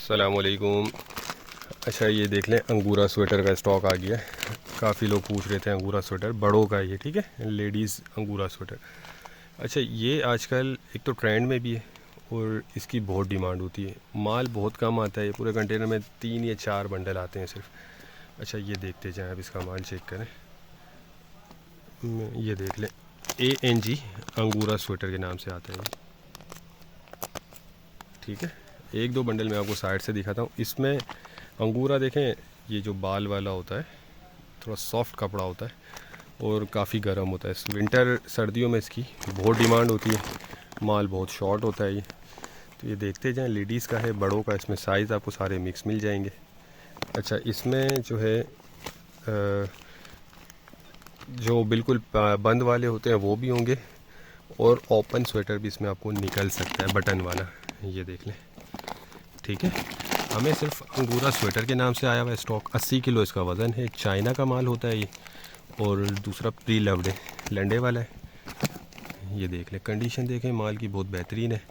अस्सलामुअलैकुम। अच्छा ये देख लें, अंगूरा स्वेटर का स्टॉक आ गया है। काफ़ी लोग पूछ रहे थे अंगूरा स्वेटर, बड़ों का ये, ठीक है, लेडीज़ अंगूरा स्वेटर। अच्छा ये आजकल एक तो ट्रेंड में भी है और इसकी बहुत डिमांड होती है। माल बहुत कम आता है, पूरे कंटेनर में 3 या 4 बंडल आते हैं सिर्फ। अच्छा ये देखते जाएं, अब इसका माल चेक करें। ये देख लें, ANG अंगूरा स्वेटर के नाम से आता है ये, ठीक है। एक दो बंडल मैं आपको साइड से दिखाता हूँ। इसमें अंगूरा देखें, ये जो बाल वाला होता है थोड़ा सॉफ्ट कपड़ा होता है और काफ़ी गर्म होता है। विंटर सर्दियों में इसकी बहुत डिमांड होती है, माल बहुत शॉर्ट होता है ये। तो ये देखते जाएं, लेडीज़ का है, बड़ों का, इसमें साइज़ आपको सारे मिक्स मिल जाएंगे। अच्छा इसमें जो है जो बिल्कुल बंद वाले होते हैं वो भी होंगे और ओपन स्वेटर भी इसमें आपको निकल सकता है, बटन वाला। ये देख लें, ठीक है। हमें सिर्फ अंगूरा स्वेटर के नाम से आया हुआ है स्टॉक। 80 किलो इसका वज़न है, चाइना का माल होता है ये। और दूसरा प्री लव्ड है, लंडे वाला है। ये देख लें, कंडीशन देखें माल की बहुत बेहतरीन है।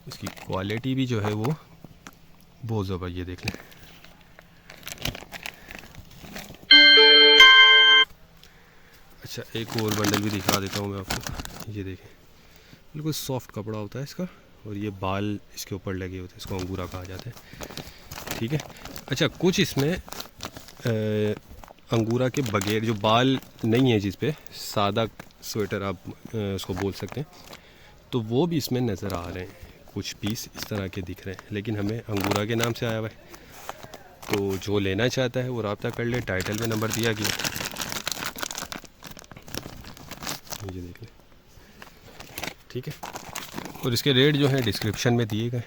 इसकी क्वालिटी भी जो है वो बहुत ज़बरदस्त। ये देख लें, अच्छा एक और बंडल भी दिखा देता हूँ मैं आपको। ये देखें, बिल्कुल सॉफ्ट कपड़ा होता है इसका और ये बाल इसके ऊपर लगे होते हैं, इसको अंगूरा कहा जाता है, ठीक है। अच्छा कुछ इसमें अंगूरा के बगैर जो बाल नहीं है, जिस पे सादा स्वेटर आप उसको बोल सकते हैं, तो वो भी इसमें नज़र आ रहे हैं। कुछ पीस इस तरह के दिख रहे हैं, लेकिन हमें अंगूरा के नाम से आया हुआ है। तो जो लेना चाहता है वो रब्ता कर ले, टाइटल में नंबर दिया गया। ये देख लें, ठीक है। और इसके रेट जो हैं डिस्क्रिप्शन में दिए गए।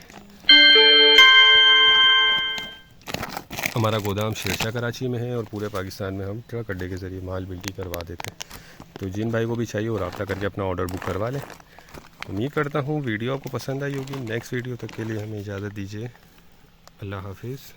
हमारा गोदाम शेरशाह कराची में है और पूरे पाकिस्तान में हम ट्रक अड्डे के ज़रिए माल बिल्टी करवा देते हैं। तो जिन भाई को भी चाहिए वो रब्ता करके अपना ऑर्डर बुक करवा लें। उम्मीद करता हूँ वीडियो आपको पसंद आई होगी। नेक्स्ट वीडियो तक के लिए हमें इजाज़त दीजिए। अल्लाह हाफिज़।